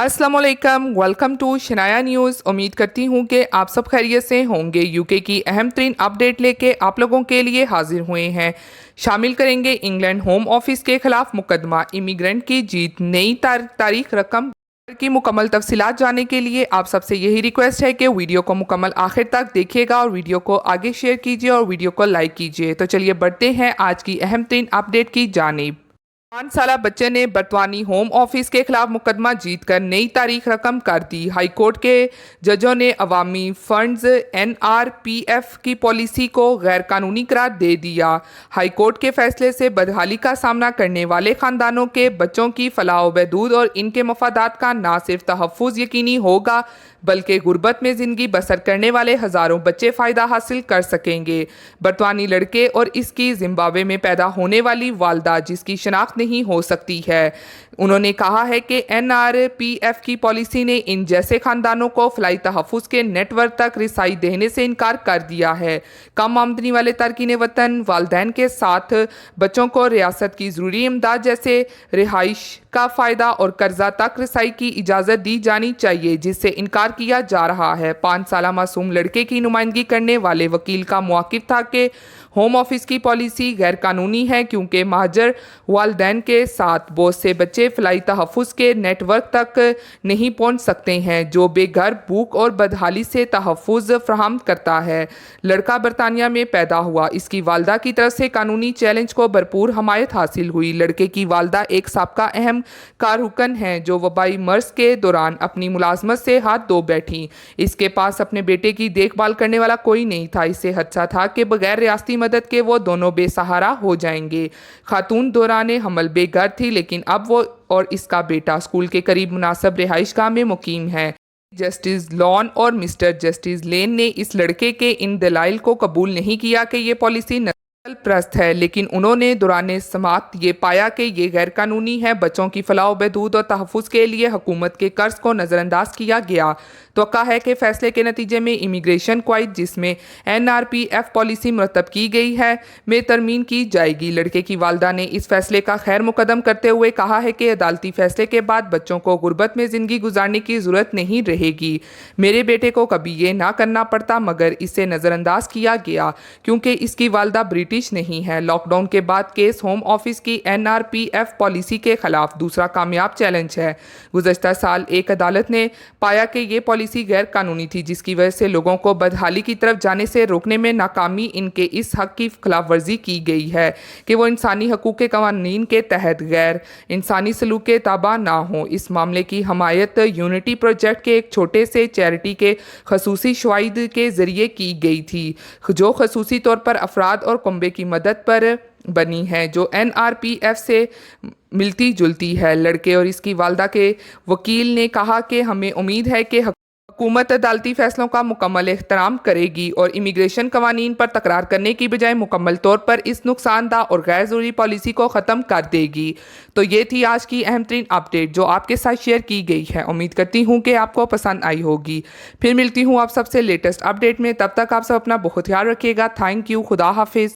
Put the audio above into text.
अस्सलाम वालेकुम, welcome to Shanaya news. उम्मीद करती हूँ कि आप सब खैरियत से होंगे। यूके की अहम तरीन अपडेट लेके आप लोगों के लिए हाजिर हुए हैं। शामिल करेंगे इंग्लैंड होम ऑफिस के खिलाफ मुकदमा, इमिग्रेंट की जीत, नई तारीख, रकम की मुकम्मल तफसीलात जानने के लिए आप सबसे यही रिक्वेस्ट है कि वीडियो को मुकम्मल आखिर तक देखिएगा और वीडियो को आगे शेयर कीजिए और वीडियो को लाइक कीजिए। तो चलिए बढ़ते हैं आज की अहम तरीन अपडेट की जानिब। 5 साला बच्चे ने बरतानी होम ऑफिस के खिलाफ मुकदमा जीतकर नई तारीख रकम कर दी। हाईकोर्ट के जजों ने अवामी फंड्स NRPF की पॉलिसी को गैर कानूनी करार दे दिया। हाईकोर्ट के फैसले से बदहाली का सामना करने वाले खानदानों के बच्चों की फलाह व बहबूद और इनके मफादात का न सिर्फ तहफ़्फ़ुज़ यकीनी होगा बल्कि गुर्बत में ज़िंदगी बसर करने वाले हज़ारों बच्चे फ़ायदा हासिल कर सकेंगे। बरतानी लड़के और इसकी जिम्बाब्वे में पैदा होने वाली वालदा जिसकी शनाख्त नहीं हो सकती है। उन्होंने कहा है कि NRPF की पॉलिसी ने इन जैसे खानदानों को फलाई तहफ़्फ़ुज़ के नेटवर्क तक रिसाई देने से इनकार कर दिया है। कम आमदनी वाले तारकीन वतन वालदैन के साथ बच्चों को रियासत की ज़रूरी इमदाद जैसे रिहाइश का फ़ायदा और कर्जा तक रसाई की इजाज़त दी जानी चाहिए, जिससे इनकार किया जा रहा है। 5 साला मासूम लड़के की नुमाइंदगी करने वाले वकील का मौक़िफ़ था कि होम ऑफिस की पॉलिसी गैर कानूनी है क्योंकि महाजर वालदैन के साथ बहुत से बच्चे फलाई तहफ़्फ़ुज़ के नेटवर्क तक नहीं पहुंच सकते हैं जो बेघर, भूख और बदहाली से तहफ़्फ़ुज़ फराहम करता है। लड़का बरतानिया में पैदा हुआ। इसकी वालदा की तरफ से कानूनी चैलेंज को भरपूर हमायत हासिल हुई। लड़के की वालदा एक साबका अहम कारकुन हैं जो वबाई मर्ज के दौरान अपनी मुलाजमत से हाथ धो बैठी। इसके पास अपने बेटे की देखभाल करने वाला कोई नहीं था। इसे खदशा था कि बगैर रियासती मदद के वो दोनों बेसहारा हो जाएंगे। खातून दौराने हमल बेघर थी, लेकिन अब वो और इसका बेटा स्कूल के करीब मुनासिब रिहाइशगाह में मुकीम है। जस्टिस लॉन और मिस्टर जस्टिस लेन ने इस लड़के के इन दलाइल को कबूल नहीं किया कि ये पॉलिसी नस्ल प्रस्त है, लेकिन उन्होंने दौरान समाअत ये पाया कि ये गैर कानूनी है। बच्चों की फलाह बहबूद और तहफ़्फ़ुज़ के लिए हुकूमत के कर्ज को नज़रअंदाज किया गया। तो कहा है कि फैसले के नतीजे में इमिग्रेशन क्वाइट जिसमें NRPF पॉलिसी मुरतब की गई है में तरमीम की जाएगी। लड़के की वालदा ने इस फैसले का खैर मुकदम करते हुए कहा है कि अदालती फैसले के बाद बच्चों को गुर्बत में ज़िंदगी गुजारने की ज़रूरत नहीं रहेगी। मेरे बेटे को कभी ये ना करना पड़ता, मगर इसे नज़रअंदाज किया गया क्योंकि इसकी वालदा ब्रिटिश नहीं है। लॉकडाउन के बाद केस होम ऑफिस की NRPF पॉलिसी के खिलाफ दूसरा कामयाब चैलेंज है। गुज़श्ता साल एक अदालत ने पाया कि ये पॉलिसी गैर कानूनी थी, जिसकी वजह से लोगों को बदहाली की तरफ जाने से रोकने में नाकामी इनके इस हक की खिलाफ वर्जी की गई है कि वो इंसानी हकूक़ के कवानीन के तहत गैर इंसानी सलूक के ताबा ना हो। इस मामले की हमायत यूनिटी प्रोजेक्ट के एक छोटे से चैरिटी के खसूसी शवाहिद के ज़रिए की गई थी, जो खसूसी तौर पर अफराद और कुंबे की मदद पर बनी है जो NRPF से मिलती जुलती है। लड़के और इसकी वालदा के वकील ने कहा कि हमें उम्मीद है कि हुकूमत अदालती फैसलों का मुकम्मल एहतराम करेगी और इमिग्रेशन कवानीन पर तकरार करने की बजाय मुकम्मल तौर पर इस नुकसानदा और गैर ज़रूरी पॉलिसी को ख़त्म कर देगी। तो ये थी आज की अहम तरीन अपडेट जो आपके साथ शेयर की गई है। उम्मीद करती हूँ कि आपको पसंद आई होगी। फिर मिलती हूँ आप सबसे लेटेस्ट अपडेट में। तब तक आप सब अपना बहुत ख्याल रखिएगा। Thank you. खुदा हाफिज़।